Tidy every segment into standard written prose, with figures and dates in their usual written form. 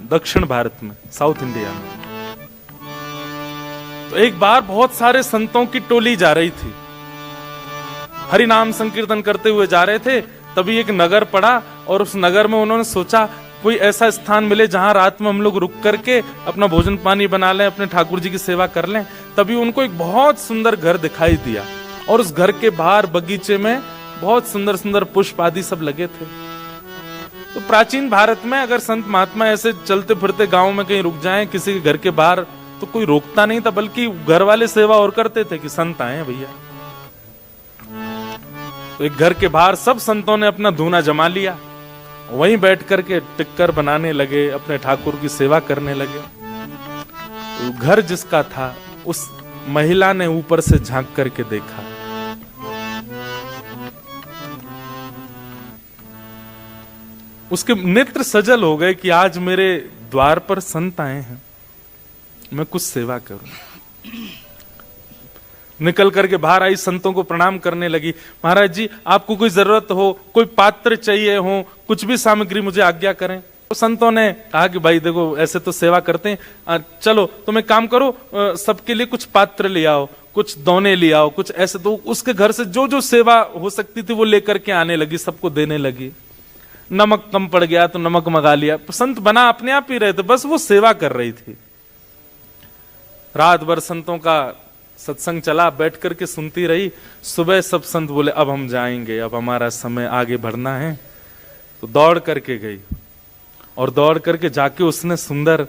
दक्षिण भारत में, south India में। तो एक बार बहुत सारे संतों की टोली जा रही थी, हरि नाम संकीर्तन करते हुए जा रहे थे। तभी एक नगर पड़ा और उस नगर में उन्होंने सोचा कोई ऐसा स्थान मिले जहां रात में हम लोग रुक करके अपना भोजन पानी बना लें, अपने ठाकुर जी की सेवा कर लें। तभी उनको एक बहुत सुंदर घर दिखाई दिया और उस घर के बाहर बगीचे में बहुत सुंदर सुंदर पुष्प आदि सब लगे थे। तो प्राचीन भारत में अगर संत महात्मा ऐसे चलते फिरते गांव में कहीं रुक जाएं किसी के घर के बाहर, तो कोई रोकता नहीं था, बल्कि घर वाले सेवा और करते थे कि संत आए हैं भैया। तो एक घर के बाहर सब संतों ने अपना धूना जमा लिया, वहीं बैठ करके टिक्कर बनाने लगे, अपने ठाकुर की सेवा करने लगे। तो घर जिसका था उस महिला ने ऊपर से झांक करके देखा, उसके नेत्र सजल हो गए कि आज मेरे द्वार पर संत आए हैं, मैं कुछ सेवा करूं। निकल करके बाहर आई, संतों को प्रणाम करने लगी। महाराज जी, आपको कोई जरूरत हो, कोई पात्र चाहिए हो, कुछ भी सामग्री मुझे आज्ञा करें। तो संतों ने कहा कि भाई देखो, ऐसे तो सेवा करते हैं, चलो तुम एक काम करो, सबके लिए कुछ पात्र ले आओ, कुछ दोने ले आओ, कुछ ऐसे। तो उसके घर से जो जो सेवा हो सकती थी वो लेकर के आने लगी, सबको देने लगी। नमक कम पड़ गया तो नमक मंगा लिया। संत बना अपने आप ही रहे थे, बस वो सेवा कर रही थी। रात भर संतों का सत्संग चला, बैठ करके सुनती रही। सुबह सब संत बोले अब हम जाएंगे, अब हमारा समय आगे बढ़ना है। तो दौड़ करके गई और दौड़ करके जाके उसने सुंदर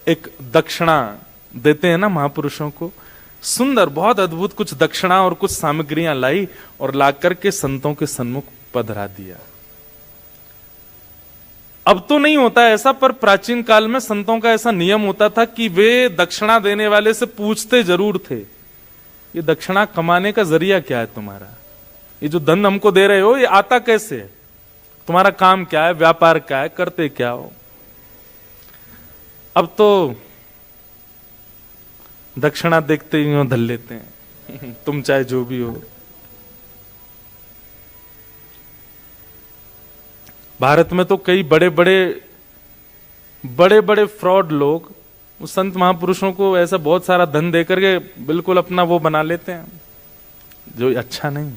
एक दक्षिणा देते हैं ना महापुरुषों को, सुंदर बहुत अद्भुत कुछ दक्षिणा और कुछ सामग्रियां लाई और ला करके संतों के सन्मुख पधरा दिया। अब तो नहीं होता ऐसा, पर प्राचीन काल में संतों का ऐसा नियम होता था कि वे दक्षिणा देने वाले से पूछते जरूर थे, ये दक्षिणा कमाने का जरिया क्या है तुम्हारा, ये जो धन हमको दे रहे हो ये आता कैसे है, तुम्हारा काम क्या है, व्यापार क्या है, करते क्या हो। अब तो दक्षिणा देखते ही धल लेते हैं तुम चाहे जो भी हो। भारत में तो कई बड़े बड़े फ्रॉड लोग उस संत महापुरुषों को ऐसा बहुत सारा धन देकर के बिल्कुल अपना वो बना लेते हैं, जो अच्छा नहीं।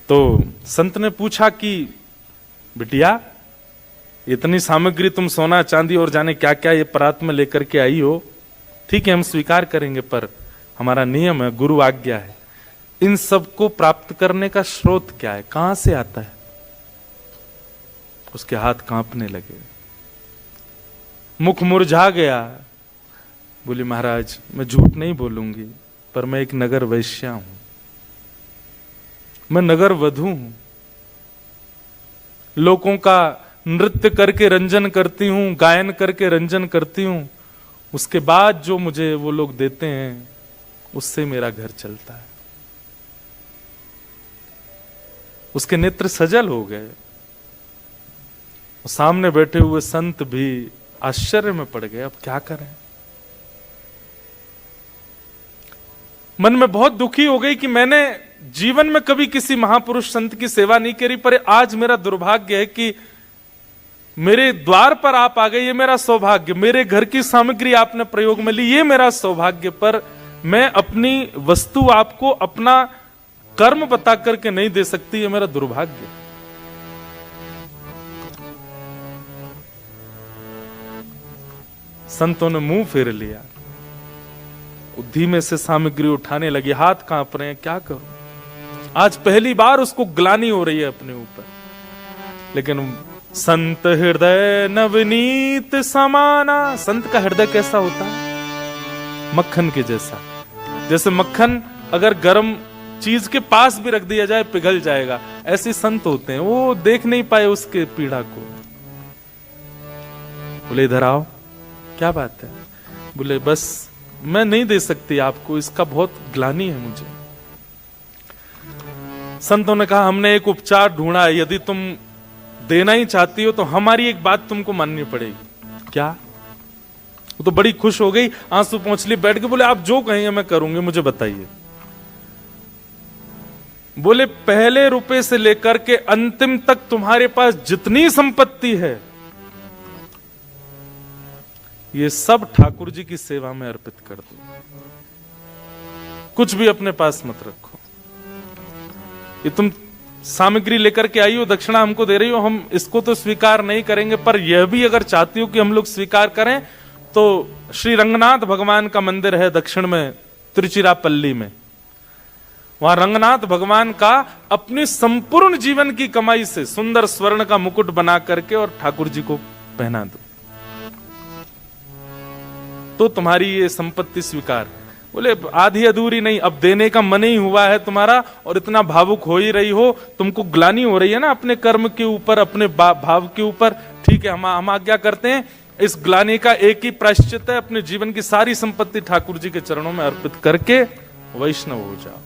तो संत ने पूछा कि बिटिया, इतनी सामग्री तुम सोना चांदी और जाने क्या क्या ये परात में लेकर के आई हो, ठीक है हम स्वीकार करेंगे, पर हमारा नियम है, गुरु आज्ञा है, इन सब को प्राप्त करने का स्रोत क्या है, कहां से आता है। उसके हाथ कांपने लगे, मुख मुरझा गया। बोली महाराज, मैं झूठ नहीं बोलूंगी, पर मैं एक नगर वैश्या हूं, मैं नगर वधू हूं, लोगों का नृत्य करके रंजन करती हूं, गायन करके रंजन करती हूं, उसके बाद जो मुझे वो लोग देते हैं उससे मेरा घर चलता है। उसके नेत्र सजल हो गए। सामने बैठे हुए संत भी आश्चर्य में पड़ गए, अब क्या करें। मन में बहुत दुखी हो गई कि मैंने जीवन में कभी किसी महापुरुष संत की सेवा नहीं करी, पर आज मेरा दुर्भाग्य है कि मेरे द्वार पर आप आ गए, ये मेरा सौभाग्य। मेरे घर की सामग्री आपने प्रयोग में ली, ये मेरा सौभाग्य, पर मैं अपनी वस्तु आपको अपना कर्म बता करके नहीं दे सकती, ये मेरा दुर्भाग्य। संतों ने मुंह फेर लिया, धीमे से सामग्री उठाने लगी, हाथ कांप रहे हैं, क्या करूं। आज पहली बार उसको ग्लानि हो रही है अपने ऊपर। लेकिन संत हृदय नवनीत समाना, संत का हृदय कैसा होता है, मक्खन के जैसा। जैसे मक्खन अगर गर्म चीज के पास भी रख दिया जाए पिघल जाएगा, ऐसे संत होते हैं। वो देख नहीं पाए उसके पीड़ा को। बोले इधर आओ, क्या बात है। बोले बस मैं नहीं दे सकती आपको, इसका बहुत ग्लानि है मुझे। संतों ने कहा हमने एक उपचार ढूंढा है, यदि तुम देना ही चाहती हो तो हमारी एक बात तुमको माननी पड़ेगी। क्या? वो तो बड़ी खुश हो गई, आंसू पोंछ ली, बैठ के बोले आप जो कहेंगे मैं करूंगी, मुझे बताइए। बोले पहले रुपए से लेकर के अंतिम तक तुम्हारे पास जितनी संपत्ति है, ये सब ठाकुर जी की सेवा में अर्पित कर दो। कुछ भी अपने पास मत रखो। ये तुम सामग्री लेकर के आई हो, दक्षिणा हमको दे रही हो, हम इसको तो स्वीकार नहीं करेंगे, पर यह भी अगर चाहती हो कि हम लोग स्वीकार करें, तो श्री रंगनाथ भगवान का मंदिर है दक्षिण में, तिरुचिरापल्ली में। वहां रंगनाथ भगवान का अपने संपूर्ण जीवन की कमाई से सुंदर स्वर्ण का मुकुट बना करके और ठाकुर जी को पहना दो, तो तुम्हारी ये संपत्ति स्वीकार। बोले आधी अधूरी नहीं, अब देने का मन ही हुआ है तुम्हारा और इतना भावुक हो ही रही हो, तुमको ग्लानि हो रही है ना अपने कर्म के ऊपर, अपने भाव के ऊपर। ठीक है, हम आज्ञा करते हैं, इस ग्लानि का एक ही प्रायश्चित है, अपने जीवन की सारी संपत्ति ठाकुर जी के चरणों में अर्पित करके वैष्णव हो जाओ।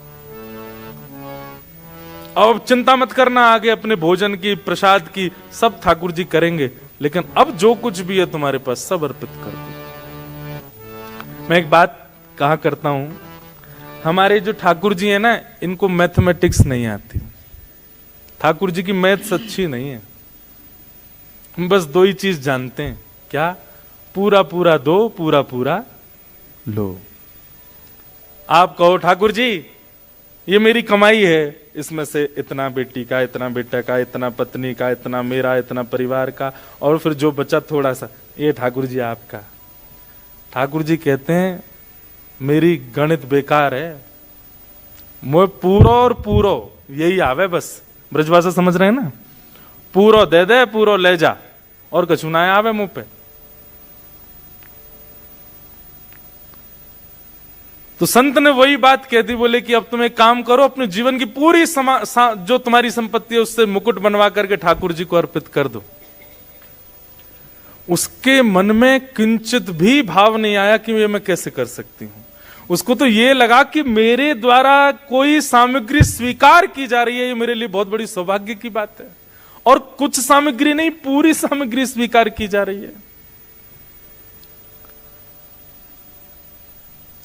अब चिंता मत करना आगे अपने भोजन की, प्रसाद की, सब ठाकुर जी करेंगे, लेकिन अब जो कुछ भी है तुम्हारे पास सब अर्पित कर दो। मैं एक बात कहा करता हूं, हमारे जो ठाकुर जी है ना, इनको मैथमेटिक्स नहीं आती। ठाकुर जी की मैथ्स अच्छी नहीं है। हम बस दो ही चीज जानते हैं, क्या? पूरा पूरा दो, पूरा पूरा लो। आप कहो ठाकुर जी ये मेरी कमाई है, इसमें से इतना बेटी का, इतना बेटा का, इतना पत्नी का, इतना मेरा, इतना परिवार का, और फिर जो बचा थोड़ा सा, ये ठाकुर जी आपका। ठाकुर जी कहते हैं मेरी गणित बेकार है, मैं पूरो और पूरो यही आवे बस। ब्रजभाषा समझ रहे हैं ना? पूरो दे दे, पूरो ले जा, और कछु ना आवे मुंह पे। तो संत ने वही बात कह दी, बोले कि अब तुम एक काम करो, अपने जीवन की पूरी जो तुम्हारी संपत्ति है उससे मुकुट बनवा करके ठाकुर जी को अर्पित कर दो। उसके मन में किंचित भी भाव नहीं आया कि ये मैं कैसे कर सकती हूं। उसको तो ये लगा कि मेरे द्वारा कोई सामग्री स्वीकार की जा रही है, ये मेरे लिए बहुत बड़ी सौभाग्य की बात है। और कुछ सामग्री नहीं, पूरी सामग्री स्वीकार की जा रही है।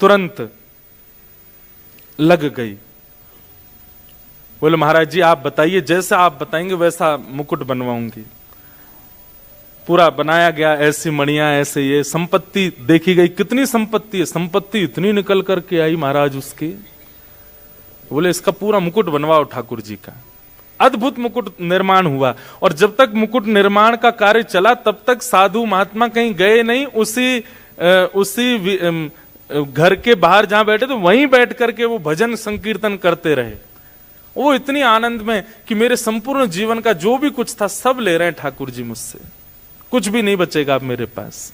तुरंत लग गई। बोले महाराज जी आप बताइए, जैसा आप बताएंगे वैसा मुकुट बनवाऊंगी। पूरा बनाया गया, ऐसी मणियां, ऐसे ये संपत्ति देखी गई। कितनी संपत्ति है, संपत्ति इतनी निकल करके आई महाराज उसकी। बोले इसका पूरा मुकुट बनवाओ ठाकुर जी का। अद्भुत मुकुट निर्माण हुआ। और जब तक मुकुट निर्माण का कार्य चला तब तक साधु महात्मा कहीं गए नहीं, उसी घर के बाहर जहां बैठे तो वहीं बैठ करके वो भजन संकीर्तन करते रहे। वो इतनी आनंद में कि मेरे संपूर्ण जीवन का जो भी कुछ था सब ले रहे हैं ठाकुर जी मुझसे, कुछ भी नहीं बचेगा अब मेरे पास।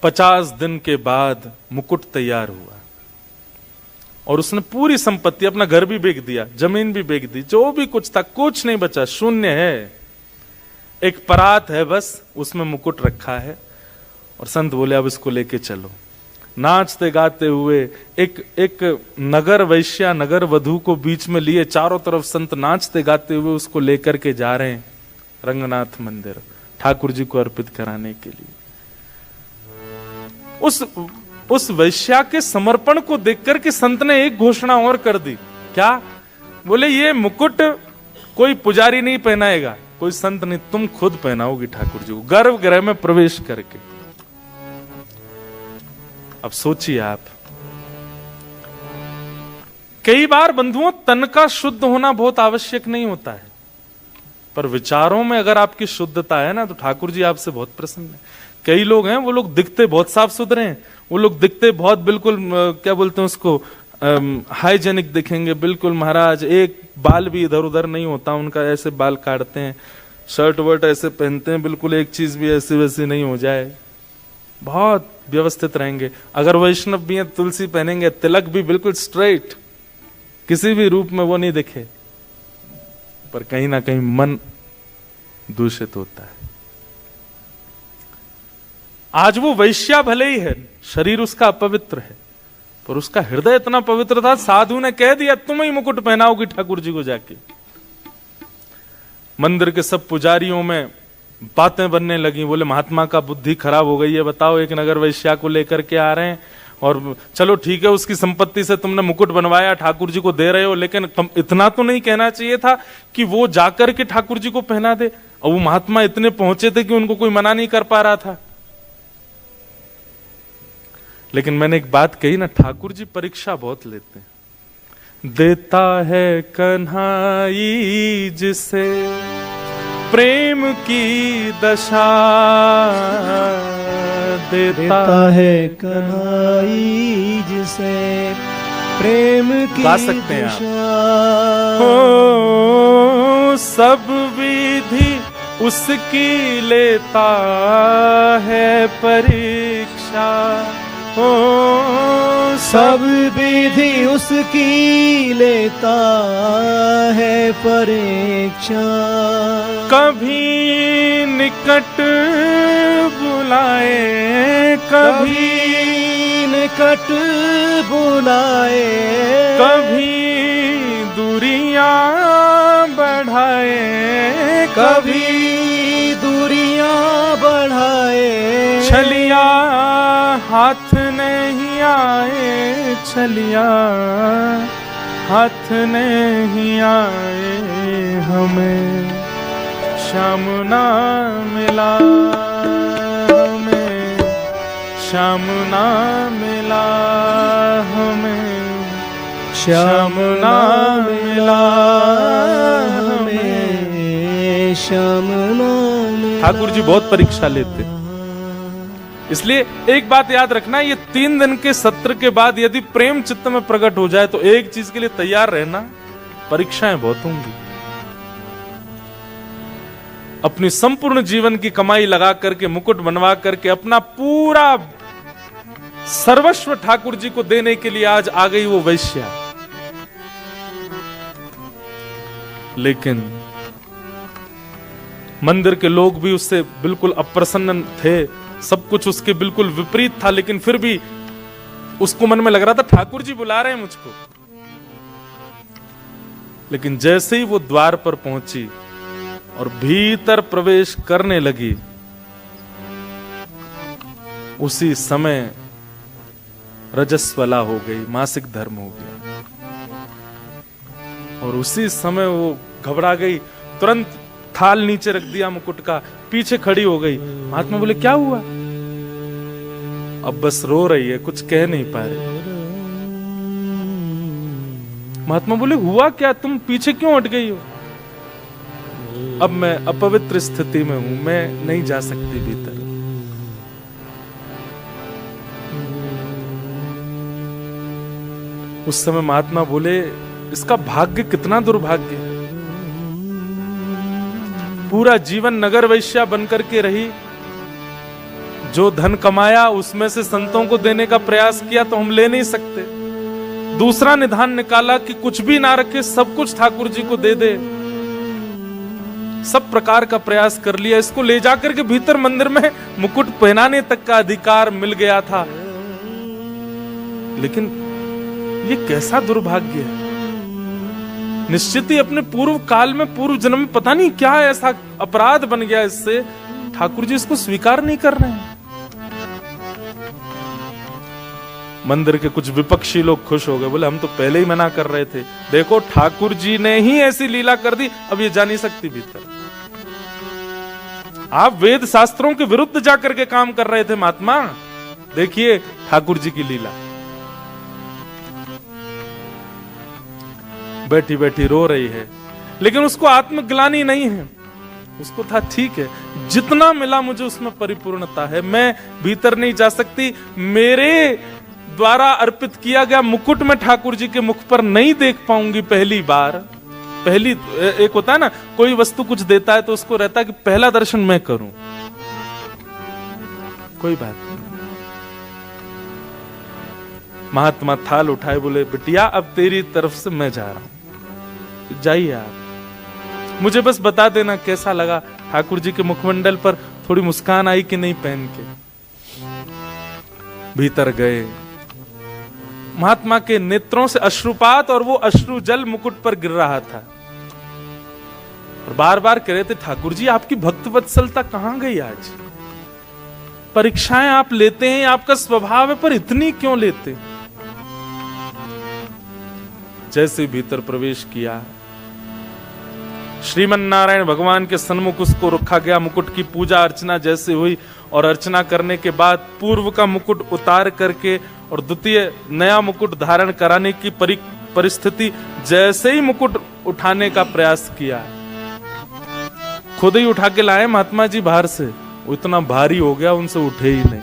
50 दिन के बाद मुकुट तैयार हुआ और उसने पूरी संपत्ति, अपना घर भी बेच दिया, जमीन भी बेच दी, जो भी कुछ था कुछ नहीं बचा, शून्य है। एक परात है बस, उसमें मुकुट रखा है। और संत बोले अब इसको लेके चलो। नाचते गाते हुए एक नगर वैश्या, नगर वधू को बीच में लिए, चारों तरफ संत नाचते गाते हुए उसको लेकर के जा रहे हैं रंगनाथ मंदिर, ठाकुर जी को अर्पित कराने के लिए। उस वैश्या के समर्पण को देखकर के संत ने एक घोषणा और कर दी। क्या? बोले ये मुकुट कोई पुजारी नहीं पहनाएगा, कोई संत नहीं, तुम खुद पहनाओगी ठाकुर जी को गर्भगृह में प्रवेश करके। अब सोचिए आप, कई बार बंधुओं तन का शुद्ध होना बहुत आवश्यक नहीं होता है, पर विचारों में अगर आपकी शुद्धता है ना तो ठाकुर जी आपसे बहुत प्रसन्न है। कई लोग हैं, वो लोग दिखते बहुत साफ सुथरे हैं, वो लोग दिखते बहुत बिल्कुल क्या बोलते हैं उसको, हाइजेनिक दिखेंगे बिल्कुल महाराज, एक बाल भी इधर उधर नहीं होता उनका, ऐसे बाल काटते हैं, शर्ट वर्ट ऐसे पहनते हैं, बिल्कुल एक चीज भी ऐसी वैसी नहीं हो जाए, बहुत व्यवस्थित रहेंगे। अगर वैष्णव भी हैं, तुलसी पहनेंगे, तिलक भी बिल्कुल स्ट्रेट, किसी भी रूप में वो नहीं दिखे, पर कहीं ना कहीं मन दूषित होता है। आज वो वैश्या भले ही है, शरीर उसका अपवित्र है, पर उसका हृदय इतना पवित्र था, साधु ने कह दिया तुम ही मुकुट पहनाओगी ठाकुर जी को जाके। मंदिर के सब पुजारियों में बातें बनने लगी। बोले महात्मा का बुद्धि खराब हो गई है, बताओ एक नगर वैश्या को लेकर के आ रहे हैं, और चलो ठीक है, उसकी संपत्ति से तुमने मुकुट बनवाया, ठाकुर जी को दे रहे हो, लेकिन इतना तो नहीं कहना चाहिए था कि वो जाकर के ठाकुर जी को पहना दे। और वो महात्मा इतने पहुंचे थे कि उनको कोई मना नहीं कर पा रहा था। लेकिन मैंने एक बात कही ना, ठाकुर जी परीक्षा बहुत लेते हैं। देता है कन्हाई जिसे प्रेम की दशा, देता है कन्हाई जिसे प्रेम की गा सकते हैं दशा। हो सब विधि उसकी लेता है परीक्षा, हो सब विधि उसकी लेता है परीक्षा। कभी निकट बुलाए, कभी निकट बुलाए, कभी दूरियां बढ़ाए, कभी दूरियां बढ़ाए। छलिया हाथ नहीं आए, छलिया हाथ नहीं आए, हमें श्याम ना मिला, हमें श्याम ना मिला, हमें श्याम ना मिला, हमें श्याम ना मिला। ठाकुर जी बहुत परीक्षा लेते, इसलिए एक बात याद रखना, ये 3 दिन के सत्र के बाद यदि प्रेम चित्त में प्रकट हो जाए तो एक चीज के लिए तैयार रहना, परीक्षाएं बहुत होंगी। अपनी संपूर्ण जीवन की कमाई लगा करके, मुकुट बनवा करके, अपना पूरा सर्वस्व ठाकुर जी को देने के लिए आज आ गई वो वैश्या। लेकिन मंदिर के लोग भी उससे बिल्कुल अप्रसन्न थे, सब कुछ उसके बिल्कुल विपरीत था, लेकिन फिर भी उसको मन में लग रहा था ठाकुर जी बुला रहे हैं मुझको। लेकिन जैसे ही वो द्वार पर पहुंची और भीतर प्रवेश करने लगी, उसी समय रजस्वला हो गई, मासिक धर्म हो गया। और उसी समय वो घबरा गई, तुरंत थाल नीचे रख दिया मुकुट का, पीछे खड़ी हो गई। महात्मा बोले क्या हुआ? अब बस रो रही है, कुछ कह नहीं पा रही। महात्मा बोले हुआ क्या, तुम पीछे क्यों हट गई हो? अब मैं अपवित्र स्थिति में हूं, मैं नहीं जा सकती भीतर। उस समय महात्मा बोले इसका भाग्य कितना दुर्भाग्य है, पूरा जीवन नगर वैश्या बनकर के रही, जो धन कमाया उसमें से संतों को देने का प्रयास किया तो हम ले नहीं सकते। दूसरा निधान निकाला कि कुछ भी ना रखे, सब कुछ ठाकुर जी को दे दे। सब प्रकार का प्रयास कर लिया, इसको ले जाकर के भीतर मंदिर में मुकुट पहनाने तक का अधिकार मिल गया था। लेकिन ये कैसा दुर्भाग्य है। निश्चित ही अपने पूर्व काल में, पूर्व जन्म में पता नहीं क्या ऐसा अपराध बन गया इससे, ठाकुर जी इसको स्वीकार नहीं कर रहे हैं। मंदिर के कुछ विपक्षी लोग खुश हो गए, बोले हम तो पहले ही मना कर रहे थे, देखो ठाकुर जी ने ही ऐसी लीला कर दी, अब ये जा नहीं सकती भीतर। आप वेद शास्त्रों के विरुद्ध जाकर के काम कर रहे थे महात्मा, देखिए ठाकुर जी की लीला। बैठी बैठी रो रही है, लेकिन उसको आत्मग्लानि नहीं है। उसको था ठीक है, जितना मिला मुझे उसमें परिपूर्णता है, मैं भीतर नहीं जा सकती। मेरे द्वारा अर्पित किया गया मुकुट में ठाकुर जी के मुख पर नहीं देख पाऊंगी पहली बार। पहली एक होता है ना, कोई वस्तु कुछ देता है तो उसको रहता है कि पहला दर्शन मैं करूं। कोई बात नहीं। महात्मा थाल उठाए, बोले बिटिया अब तेरी तरफ से मैं जा रहा हूं, जाइए आप, मुझे बस बता देना कैसा लगा, ठाकुर जी के मुखमंडल पर थोड़ी मुस्कान आई कि नहीं पहन के। भीतर गए, महात्मा के नेत्रों से अश्रुपात और वो अश्रु जल मुकुट पर गिर रहा था, और बार बार कह रहे थे ठाकुर जी आपकी भक्त वत्सलता कहां गई आज? परीक्षाएं आप लेते हैं, आपका स्वभाव है, पर इतनी क्यों लेते? जैसे भीतर प्रवेश किया, श्रीमन नारायण भगवान के सन्मुख उसको रखा गया। मुकुट की पूजा अर्चना जैसे हुई और अर्चना करने के बाद पूर्व का मुकुट उतार करके और द्वितीय नया मुकुट धारण कराने की परिस्थिति, जैसे ही मुकुट उठाने का प्रयास किया, खुद ही उठा के लाए महात्मा जी बाहर से। वो इतना भारी हो गया, उनसे उठे ही नहीं।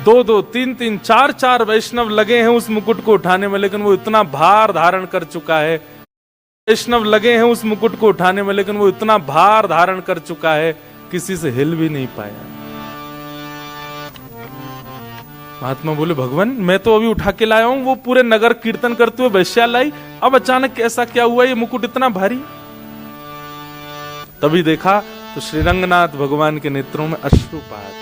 2-2, 3-3, 4-4 वैष्णव लगे हैं उस मुकुट को उठाने में, लेकिन वो इतना भार धारण कर चुका है। वैष्णव लगे हैं उस मुकुट को उठाने में, लेकिन वो इतना भार धारण कर चुका है, किसी से हिल भी नहीं पाया। महात्मा बोले, भगवान मैं तो अभी उठा के लाया हूं, वो पूरे नगर कीर्तन करते हुए वैश्या लाई, अब अचानक ऐसा क्या हुआ, ये मुकुट इतना भारी? तभी देखा तो श्री रंगनाथ भगवान के नेत्रों में अश्रुपात।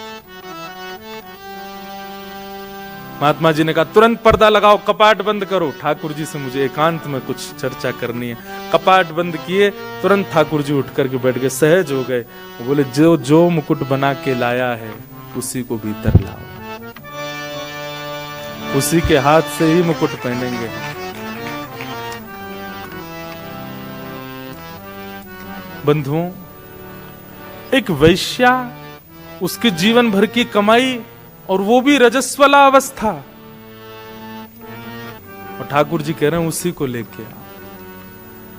महात्मा जी ने कहा, तुरंत पर्दा लगाओ, कपाट बंद करो, ठाकुर जी से मुझे एकांत में कुछ चर्चा करनी है। कपाट बंद किए, तुरंत ठाकुर जी उठ करके बैठ गए, सहज हो गए। वो बोले, जो जो मुकुट बना के लाया है उसी को भीतर लाओ, उसी के हाथ से ही मुकुट पहनेंगे। बंधुओं, एक वैश्या, उसके जीवन भर की कमाई, और वो भी रजस्वला अवस्था, और ठाकुर जी कह रहे हैं उसी को लेके आओ,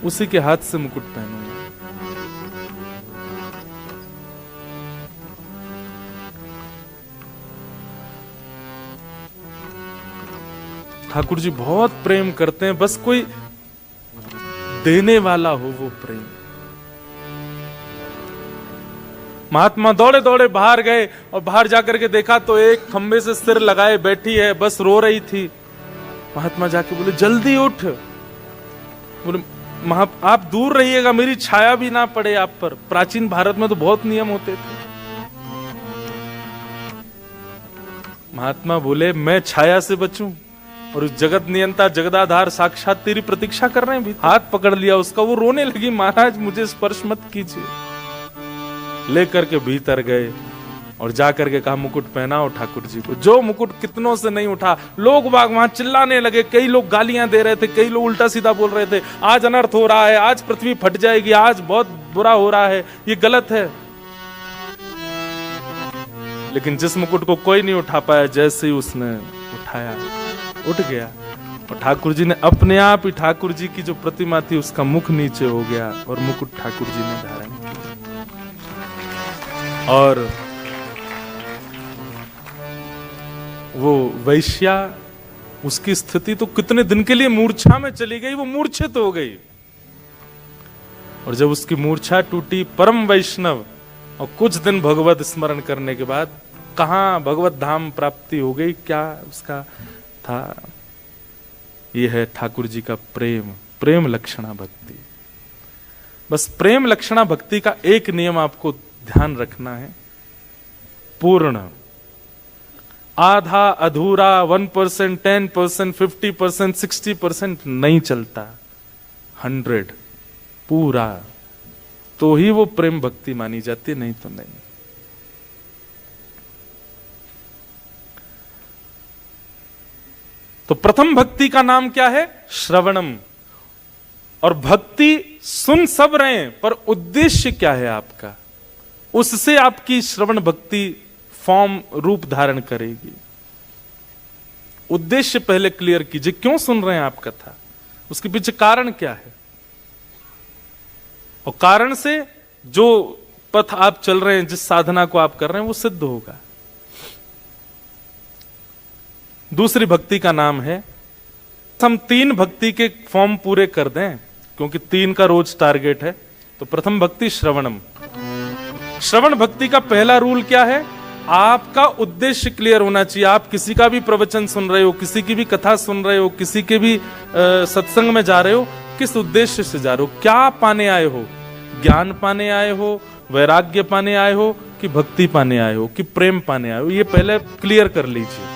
उसी के हाथ से मुकुट पहनूंगा। ठाकुर जी बहुत प्रेम करते हैं, बस कोई देने वाला हो वो प्रेम। महात्मा दौड़े दौड़े बाहर गए और बाहर जाकर के देखा तो एक खंबे से सिर लगाए बैठी है, बस रो रही थी। महात्मा जाके बोले, जल्दी उठ। बोले, आप दूर रहिएगा, मेरी छाया भी ना पड़े आप पर। प्राचीन भारत में तो बहुत नियम होते थे। महात्मा बोले, मैं छाया से बचूं और उस जगत नियंता जगदाधार साक्षात तेरी प्रतीक्षा कर रहे हैं। हाथ पकड़ लिया उसका, वो रोने लगी, महाराज मुझे स्पर्श मत कीजिए। लेकर के भीतर गए और जाकर के कहा, मुकुट पहनाओ ठाकुर जी को। जो मुकुट कितनों से नहीं उठा, लोग बाग वहां चिल्लाने लगे, कई लोग गालियां दे रहे थे, कई लोग उल्टा सीधा बोल रहे थे, आज अनर्थ हो रहा है, आज पृथ्वी फट जाएगी, आज बहुत बुरा हो रहा है, ये गलत है। लेकिन जिस मुकुट को कोई नहीं उठा पाया, जैसे ही उसने उठाया, उठ गया। और ठाकुर जी ने अपने आप ही, ठाकुर जी की जो प्रतिमा थी उसका मुख नीचे हो गया और मुकुट ठाकुर जी ने धारण किया। और वो वैश्या, उसकी स्थिति तो कितने दिन के लिए मूर्छा में चली गई, वो मूर्छित हो गई। और जब उसकी मूर्छा टूटी, परम वैष्णव, और कुछ दिन भगवत स्मरण करने के बाद कहां भगवत धाम प्राप्ति हो गई। क्या उसका था? यह है ठाकुर जी का प्रेम, प्रेम लक्षणा भक्ति। बस प्रेम लक्षणा भक्ति का एक नियम आपको ध्यान रखना है, पूर्ण। आधा अधूरा, 1%, 10%, 50%, 60% नहीं चलता, 100 पूरा, तो ही वो प्रेम भक्ति मानी जाती है, नहीं तो नहीं। तो प्रथम भक्ति का नाम क्या है? श्रवणम। और भक्ति सुन सब रहे हैं, पर उद्देश्य क्या है आपका? उससे आपकी श्रवण भक्ति फॉर्म रूप धारण करेगी। उद्देश्य पहले क्लियर कीजिए, क्यों सुन रहे हैं आप कथा, उसके पीछे कारण क्या है, और कारण से जो पथ आप चल रहे हैं, जिस साधना को आप कर रहे हैं, वो सिद्ध होगा। दूसरी भक्ति का नाम है, हम 3 भक्ति के फॉर्म पूरे कर दें, क्योंकि 3 का रोज टारगेट है। तो प्रथम भक्ति श्रवणम। श्रवण भक्ति का पहला रूल क्या है? आपका उद्देश्य क्लियर होना चाहिए। आप किसी का भी प्रवचन सुन रहे हो, किसी की भी कथा सुन रहे हो, किसी के भी सत्संग में जा रहे हो, किस उद्देश्य से जा रहे हो? क्या पाने आए हो? ज्ञान पाने आए हो, वैराग्य पाने आए हो, कि भक्ति पाने आए हो, कि प्रेम पाने आए हो? ये पहले क्लियर कर लीजिए।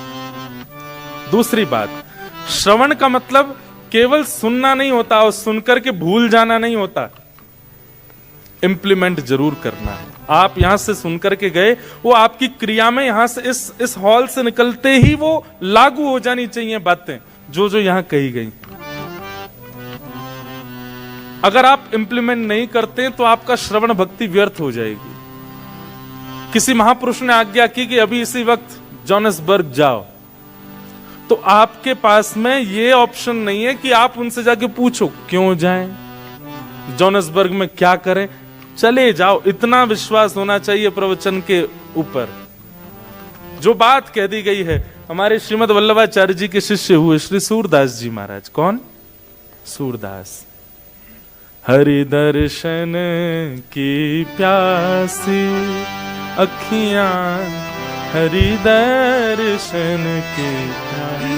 दूसरी बात, श्रवण का मतलब केवल सुनना नहीं होता और सुनकर के भूल जाना नहीं होता, इंप्लीमेंट जरूर करना है। आप यहां से सुनकर के गए, वो आपकी क्रिया में यहां से इस हॉल से निकलते ही वो लागू हो जानी चाहिए बातें जो जो यहां कही गई। अगर आप इंप्लीमेंट नहीं करते तो आपका श्रवण भक्ति व्यर्थ हो जाएगी। किसी महापुरुष ने आज्ञा की कि अभी इसी वक्त जोहान्सबर्ग जाओ, तो आपके पास में ये ऑप्शन नहीं है कि आप उनसे जाके पूछो क्यों जाएं, जोहान्सबर्ग में क्या करें, चले जाओ। इतना विश्वास होना चाहिए प्रवचन के ऊपर। जो बात कह दी गई है, हमारे श्रीमद वल्लभाचार्य जी के शिष्य हुए श्री सूरदास जी महाराज। कौन? सूरदास। हरि दर्शन की प्यासी अखियां, हरि दर्शन की प्यासी।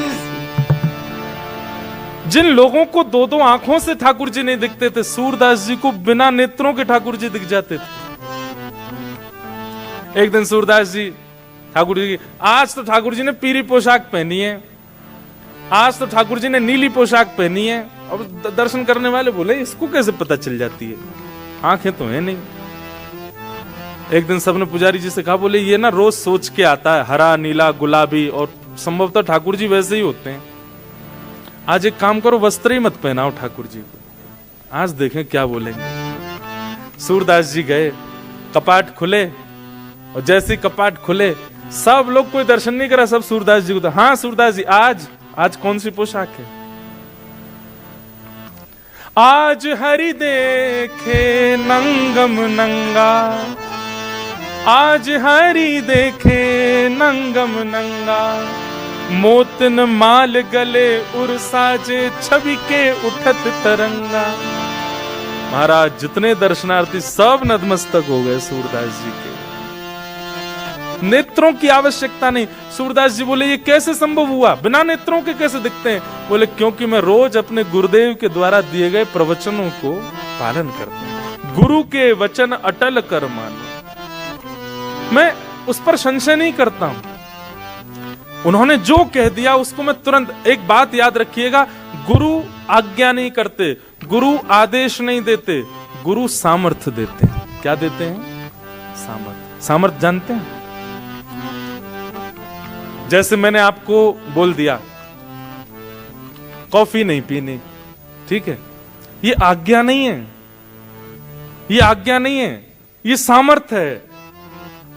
जिन लोगों को दो दो आंखों से ठाकुर जी नहीं दिखते थे, सूरदास जी को बिना नेत्रों के ठाकुर जी दिख जाते थे। एक दिन सूरदास जी ठाकुर जी, आज तो ठाकुर जी ने पीली पोशाक पहनी है, आज तो ठाकुर जी ने नीली पोशाक पहनी है। और दर्शन करने वाले बोले इसको कैसे पता चल जाती है, आंखें तो है नहीं। एक दिन सबने पुजारी जी से कहा, बोले ये ना रोज सोच के आता है, हरा नीला गुलाबी, और संभवतः ठाकुर जी वैसे ही होते हैं। आज एक काम करो, वस्त्र ही मत पहनाओ ठाकुर जी को, आज देखें क्या बोलेंगे। सूरदास जी गए, कपाट खुले, और जैसे कपाट खुले सब लोग, कोई दर्शन नहीं करा, सब सूरदास जी को तो, हाँ सूरदास जी आज कौन सी पोशाक है? आज हरि देखे नंगम नंगा, आज हरि देखे नंगम नंगा, मोतन माल गले उर साजे, छवि के उठत तरंगा। महाराज जितने दर्शनार्थी सब नतमस्तक हो गए सूरदास जी के। नेत्रों की आवश्यकता नहीं। सूरदास जी बोले ये कैसे संभव हुआ, बिना नेत्रों के कैसे दिखते हैं? बोले क्योंकि मैं रोज अपने गुरुदेव के द्वारा दिए गए प्रवचनों को पालन करता हूं। गुरु के वचन अटल कर मानो, मैं उस पर संशय नहीं करता हूं। उन्होंने जो कह दिया उसको मैं तुरंत। एक बात याद रखिएगा, गुरु आज्ञा नहीं करते, गुरु आदेश नहीं देते, गुरु सामर्थ्य देते हैं। क्या देते हैं? सामर्थ्य। सामर्थ्य जानते हैं? जैसे मैंने आपको बोल दिया कॉफी नहीं पीनी, ठीक है, ये आज्ञा नहीं है, ये आज्ञा नहीं है, ये सामर्थ्य है।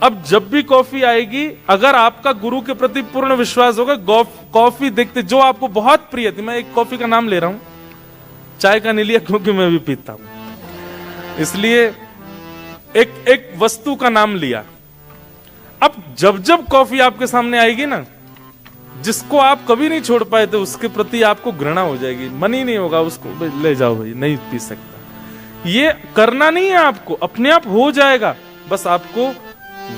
अब जब भी कॉफी आएगी, अगर आपका गुरु के प्रति पूर्ण विश्वास होगा, कॉफी देखते जो आपको बहुत प्रिय थी, मैं एक कॉफी का नाम ले रहा हूं, चाय का नहीं लिया क्योंकि मैं भी पीता हूं, इसलिए एक वस्तु का नाम लिया। अब जब जब कॉफी आपके सामने आएगी ना, जिसको आप कभी नहीं छोड़ पाए थे, उसके प्रति आपको घृणा हो जाएगी, मन ही नहीं होगा उसको, ले जाओ भाई, नहीं पी सकता। ये करना नहीं है आपको, अपने आप हो जाएगा। बस आपको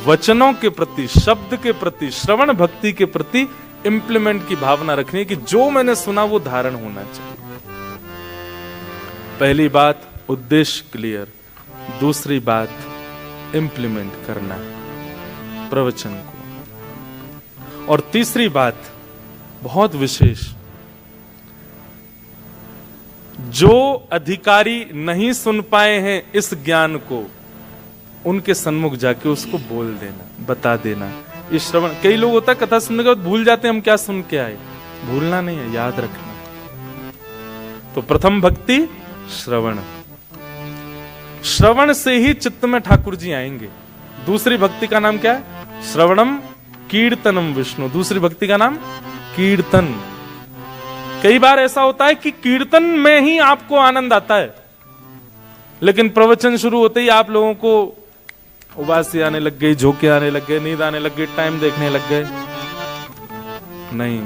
वचनों के प्रति, शब्द के प्रति, श्रवण भक्ति के प्रति इंप्लीमेंट की भावना रखनी है कि जो मैंने सुना वो धारण होना चाहिए। पहली बात उद्देश्य क्लियर, दूसरी बात इंप्लीमेंट करना प्रवचन को, और तीसरी बात बहुत विशेष, जो अधिकारी नहीं सुन पाए हैं इस ज्ञान को, उनके सन्मुख जाके उसको बोल देना, बता देना। ये श्रवण, कई लोग होता है कथा सुनने के बाद भूल जाते हैं हम क्या सुन के आए। भूलना नहीं है, याद रखना। तो प्रथम भक्ति श्रवण, श्रवण से ही चित्त में ठाकुर जी आएंगे। दूसरी भक्ति का नाम क्या है? श्रवणम कीर्तनम विष्णु। दूसरी भक्ति का नाम कीर्तन। कई बार ऐसा होता है कि कीर्तन में ही आपको आनंद आता है, लेकिन प्रवचन शुरू होते ही आप लोगों को उबासी आने लग गई, झोंके आने लग गए, नींद आने लग गई, टाइम देखने लग गए। नहीं,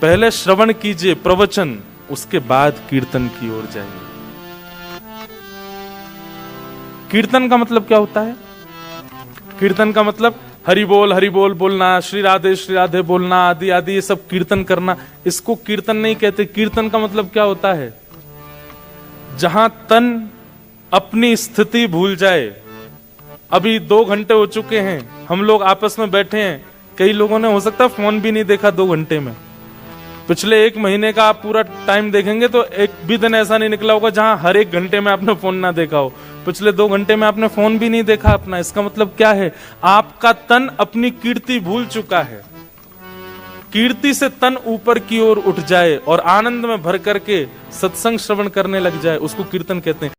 पहले श्रवण कीजिए प्रवचन, उसके बाद कीर्तन की ओर जाइए। कीर्तन का मतलब क्या होता है? कीर्तन का मतलब हरि बोल बोलना, श्री राधे बोलना, आदि आदि, ये सब कीर्तन करना। इसको कीर्तन नहीं कहते। कीर्तन का मतलब क्या होता है? जहां तन अपनी स्थिति भूल जाए। अभी 2 घंटे हो चुके हैं, हम लोग आपस में बैठे हैं, कई लोगों ने हो सकता है फोन भी नहीं देखा 2 घंटे में, पिछले 1 महीने का आप पूरा टाइम देखेंगे तो एक भी दिन ऐसा नहीं निकला होगा जहां हर 1 घंटे में आपने फोन ना देखा हो। पिछले 2 घंटे में आपने फोन भी नहीं देखा अपना। इसका मतलब क्या है? आपका तन अपनी कीर्ति भूल चुका है। कीर्ति से तन ऊपर की ओर उठ जाए और आनंद में भर करके सत्संग श्रवण करने लग जाए, उसको कीर्तन कहते हैं।